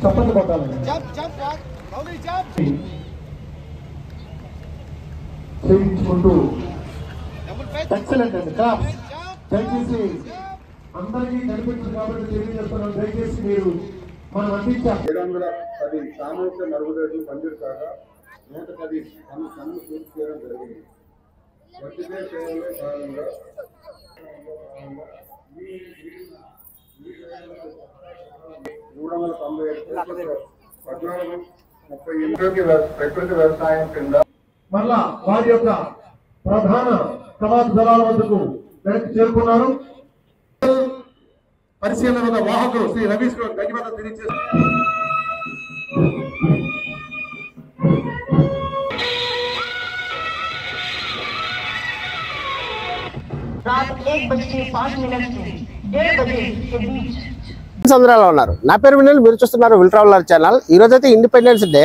చప్పట్లు కొట్టాలి. చేయించుకుంటూ ఎక్సలెంట్ అండి. దయచేసి అందరికీ కనిపించదు కాబట్టి తెలియజేస్తున్నాం. దయచేసి మీరు మనం అందించాలి. 710 సామూహిక మరుగుదొడ్లు మంజూరు కాగా 110 పనులు పూర్తి చేయడం జరిగింది. వడ్డీపై సేవలో భాగంగా 397 ప్రకృతి వ్యవసాయం కింద మళ్ళా వారి యొక్క ప్రధాన కవాతు దళాల వద్దకు వెనక్కి చేరుకున్నారు. పరిశీలన వాహకులు శ్రీ రవీష్ ధన్యవాదాలు తెలియజేస్తారు. సంద్రాలో ఉన్నారు. నా పేరు వినల్, మీరు చూస్తున్నారు విల్ ట్రావెలర్ ఛానల్. ఈ రోజు అయితే ఇండిపెండెన్స్ డే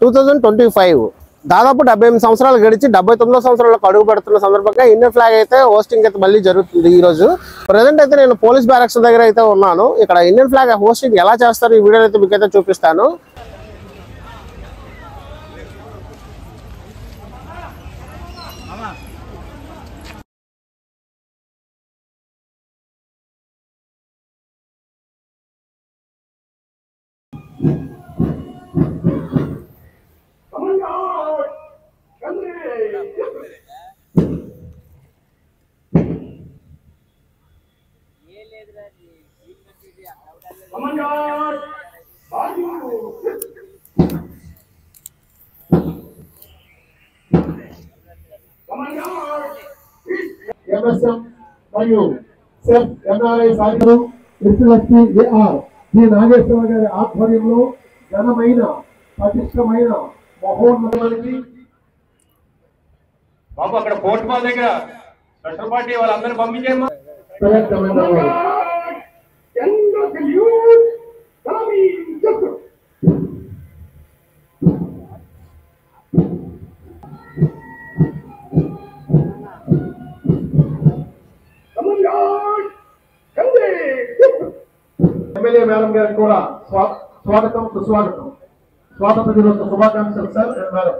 2025. దాదాపు 78 సంవత్సరాలు గడిచి 79వ సంవత్సరాలకు అడుగు పెడుతున్న సందర్భంగా ఇండియన్ ఫ్లాగ్ అయితే హోస్టింగ్ అయితే మళ్ళీ జరుగుతుంది. ఈ రోజు ప్రజెంట్ అయితే నేను పోలీస్ బ్యారక్స్ దగ్గర అయితే ఉన్నాను. ఇక్కడ ఇండియన్ ఫ్లాగ్ హోస్టింగ్ ఎలా చేస్తారు ఈ వీడియో అయితే మీకు అయితే చూపిస్తాను. ఎంఎస్ఎం మరియు సెఫ్ ఎన్ఆర్ఐ సాధికారు కృష్ణలక్ష్మి ఏఆర్ డి నాగేశ్వర గారి ఆధ్వర్యంలో ఘనమైన పటిష్టమైన మహోన్నతానికి బాబు అక్కడ కోర్టు మా దగ్గర స్పెషల్ పార్టీ వాళ్ళందరూ పంపించేయమ్మా. ఎమ్మెల్యే మేడం గారికి కూడా స్వాగతం సుస్వాగతం. స్వాతంత్ర దినోత్సవ శుభాకాంక్షలు సార్ మేడం.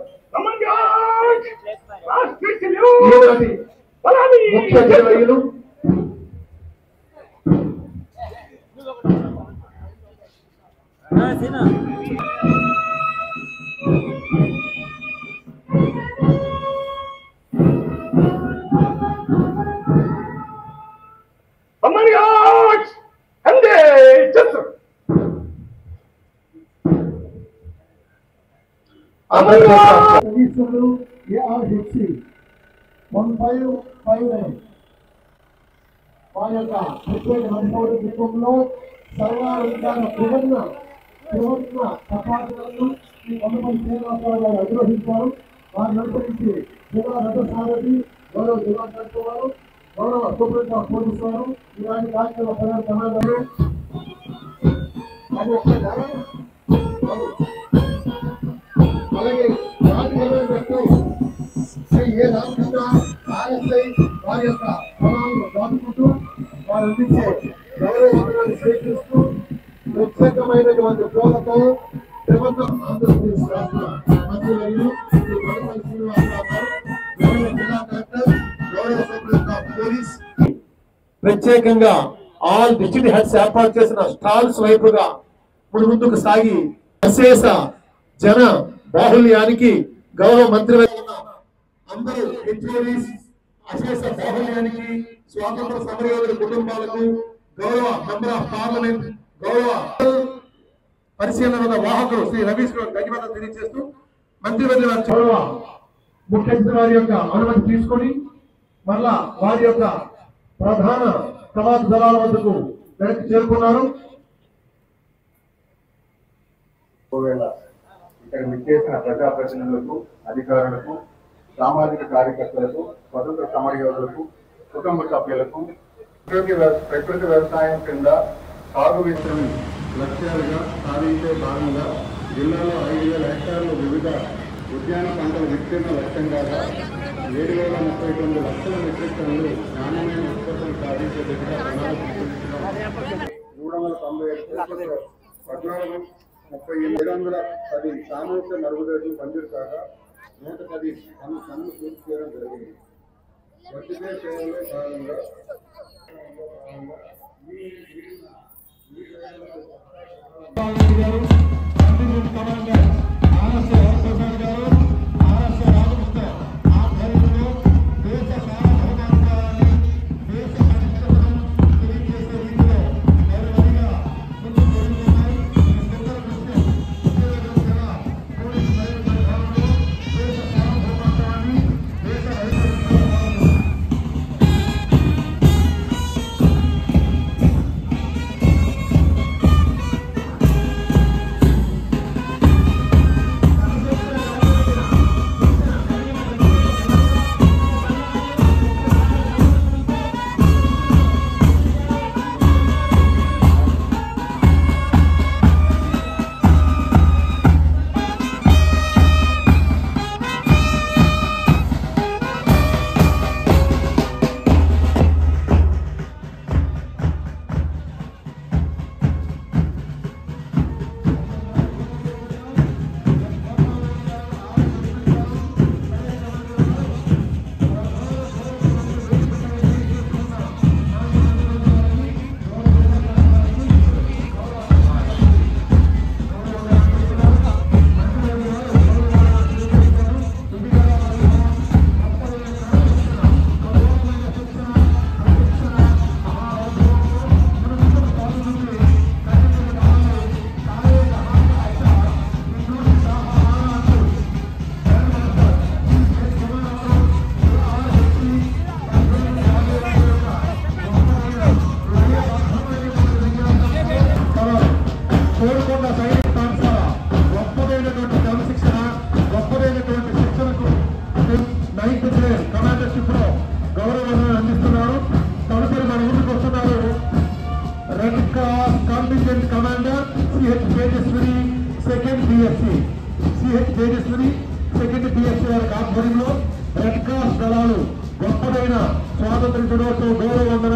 ముఖ్య అతిథులు ఏఆర్హెచ్సి 1559 వారి యొక్క ప్రత్యేక మధ్యలో సర్వాధికార త్రివర్ణ తపాలను ఈ కొంతమంది శ్రీనివాసరావు గారు అధిరోహించారు. వారిని అనుసరించి జిల్లా రథసారథి గౌరవ జిల్లా కలెక్టర్ వారు, గౌరవ సూపరింటెండెంట్ ఆఫ్ పోలీస్ వారు ఇలాంటి కార్యక్రమ ప్రధాన సమాధానం అలాగే శ్రీ ఏ రామకృష్ణ ఆర్ఎస్ఐ వారి యొక్క ఫలాలను దాటుకుంటూ వారు అందించే గౌరవాన్ని స్వీకరిస్తూ ప్రత్యేకమైనటువంటి ప్రోగతో ఆంధ్రప్రదేశ్ రాష్ట్ర మంత్రివర్యులు శ్రీ కొడపల్లి శ్రీనివాసరావు గారు, గౌరవ జిల్లా కలెక్టర్, గౌరవ సూపరింటెండెంట్ ఆఫ్ పోలీస్ ప్రత్యేకంగా ఆల్ డిస్ట్రిక్ట్ హెడ్స్ ఏర్పాటు చేసిన స్టాల్స్ వైపుగా ముందుకు సాగి అశేష జన బాహుళ్యానికి గౌరవ మంత్రి అందరూ అశేష బాహుళ్యానికి స్వాతంత్ర సమరయోధుల కుటుంబాలకు గౌరవ మెంబర్ ఆఫ్ పార్లమెంట్ గౌరవ పరిశీలన వాహకులు శ్రీ రవీష్ ధన్యవాదాలు తెలియజేస్తూ మంత్రివర్యుల గౌరవ ముఖ్య అతిథి వారి యొక్క అనుమతి తీసుకొని మళ్ళా వారి యొక్క ప్రధాన కవాతు దళాల వద్దకు వెనక్కి చేరుకున్నారు. ఇక్కడ విచ్చేసిన ప్రజాప్రతినిధులకు, అధికారులకు, సామాజిక కార్యకర్తలకు, స్వతంత్ర సమరయోధులకు, కుటుంబ సభ్యులకు ప్రకృతి వ్యవసాయం కింద సాగు విస్తరణ లక్ష్యాలుగా సాధించే భాగంగా జిల్లాలో 5,000 హెక్టార్లు వివిధ ఉద్యాన పంటల విస్తీర్ణ లక్ష్యంగా 7,039 లక్షల మెట్రిక్ టన్నులు నాణ్యమైన ఉత్పత్తులు సాధించే దిశగా ప్రణాళిక రూపొందించడం, 397 కోట్ల 14,38,710 సామూహిక మరుగుదొడ్లు మంజూరు కాగా 110 పనులు పూర్తి చేయడం జరిగింది. వర్తికే సేవల్లో భాగంగా సెకండ్ బిఎస్సీ వారి ఆధ్వర్యంలో రెడ్ క్రాస్ దళాలు గొప్పదైన స్వాతంత్ర దినోత్సవ గౌరవ వందన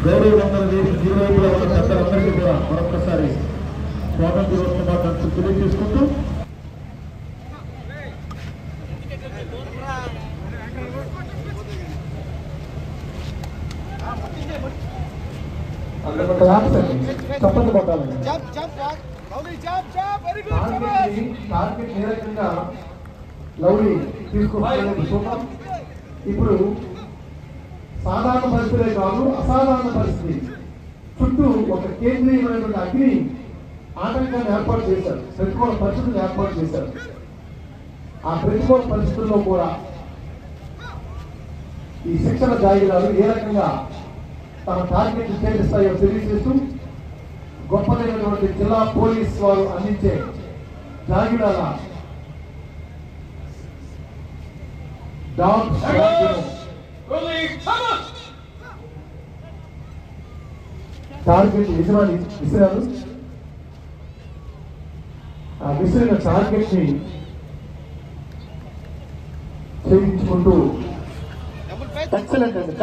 గౌరవ వందన జీవనంలో ఉన్న పెద్దలందరికీ కూడా మరొకసారి స్వాతంత్ర దినోత్సవ తెలియజేసుకుంటూ చప్పట్లు కొట్టాలండి. టార్గెట్ ఏ రకంగా లవ్లీ తీసుకొస్తున్నది చూద్దాం. ఇప్పుడు సాధారణ పరిస్థితే కాదు, అసాధారణ పరిస్థితి చుట్టూ ఒక కేంద్రీయమైనటువంటి అగ్ని ఆటంకాన్ని ఏర్పాటు చేశారు, ప్రతికూల పరిస్థితులు ఏర్పాటు చేశారు. ఆ ప్రతికూల పరిస్థితుల్లో కూడా ఈ శిక్షణ జాగిరాలు ఏ రకంగా తమ టార్గెట్ ఛేదిస్తాయో తెలియజేస్తూ గొప్పదైనటువంటి జిల్లా పోలీస్ వారు అందించే జాగిరాల టార్గెట్ యజమాని విసిరారు. ఆ విసిరిన టార్గెట్ ని ఛేదించుకుంటూ ఎక్సలెంట్ అండి.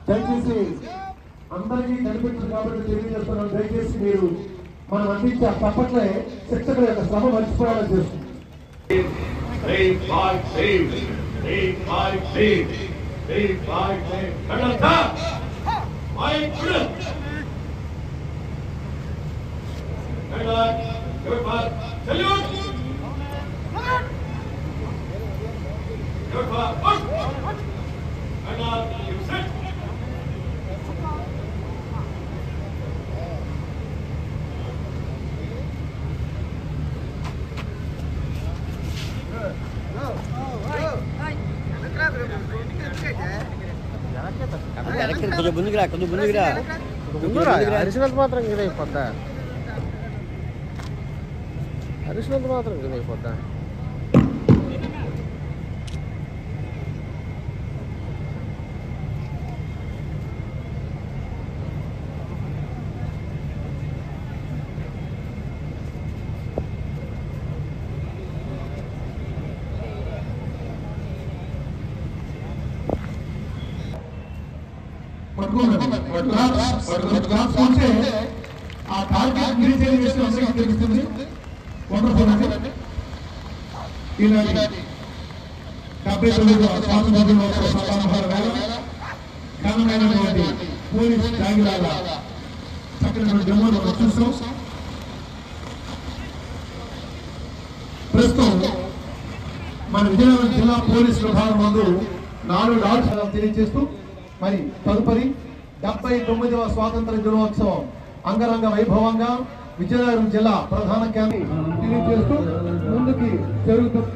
దయచేసి అందరికీ కనిపించదు కాబట్టి తెలియజేస్తున్నాం. దయచేసి మీరు మనం అందించే తప్పట్లే శిక్షకుల యొక్క శ్రమ మర్చిపోయేలా చేస్తుంది. కొంచెం ముందుకురా అరిసినంత మాత్రం ఇది అయిపోద్దా? అరిసినంత మాత్రం ఇది అయిపోద్దా? ఉంటే ఆ టార్గెట్ రీచ్ అయ్యే విషయం అందరికీ తెలుస్తుంది. వండర్ఫుల్ అండి. ఈనాటి 79వ స్వాతంత్ర దినోత్సవ సమారంభాల వేళ ఘనమైనటువంటి పోలీస్ జాగిరాల చక్కని డెమోలు మనం చూస్తాం. ప్రస్తుతం మన విజయనగరం జిల్లా పోలీస్ విభాగం ముందు 4 డాక్టర్లు తెలియజేస్తూ మరి తదుపరి 79వ స్వాతంత్ర దినోత్సవం అంగరంగ వైభవంగా విజయనగరం జిల్లా ప్రధాన కేంద్రం తెలియజేస్తూ ముందుకి జరుగుతుంది.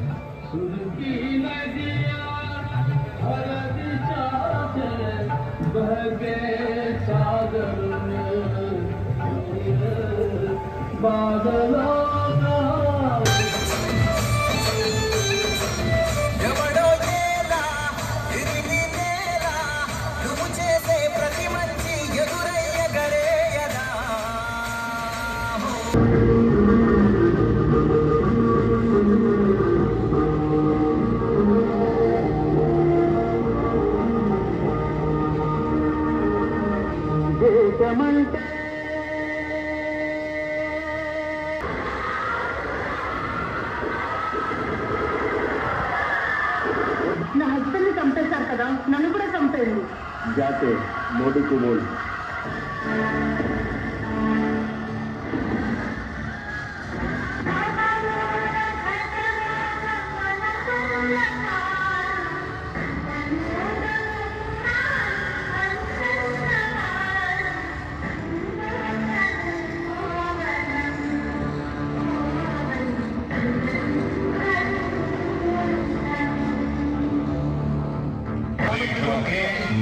నా హస్బెండ్ ని చంపేశారు కదా, నన్ను కూడా చంపేయండి. जाते मोदी को बोल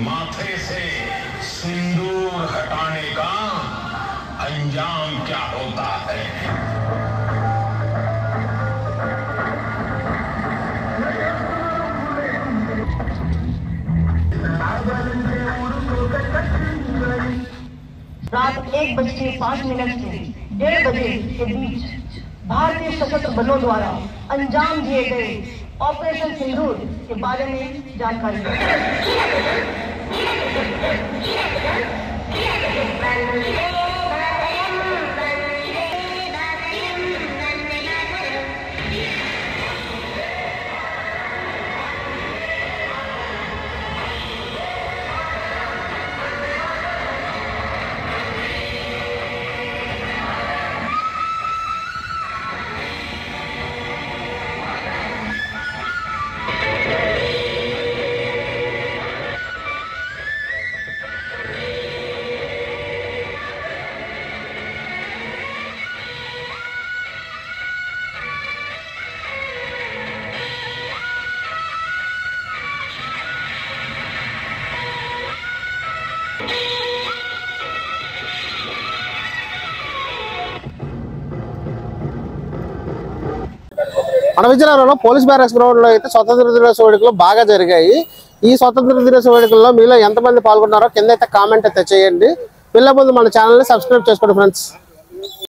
माथे से सिंदूर हटाने का अंजाम क्या होता है। रात 1:05 से 1:30 बजे के बीच भारतीय सशस्त्र बलों द्वारा अंजाम दिए गए ऑपरेशन सिंदूर के बारे में जानकारी दी। మన విజయనగరంలో పోలీస్ బ్యారక్స్ గ్రౌండ్ లో అయితే స్వతంత్ర దినోత్సవ వేడుకలు బాగా జరిగాయి. ఈ స్వతంత్ర దినోత్సవ వేడుకల్లో మీలో ఎంతమంది పాల్గొన్నారో కింద అయితే కామెంట్ అయితే చేయండి. వెళ్ళే ముందు మన ఛానల్ ని సబ్స్క్రైబ్ చేసుకోండి ఫ్రెండ్స్.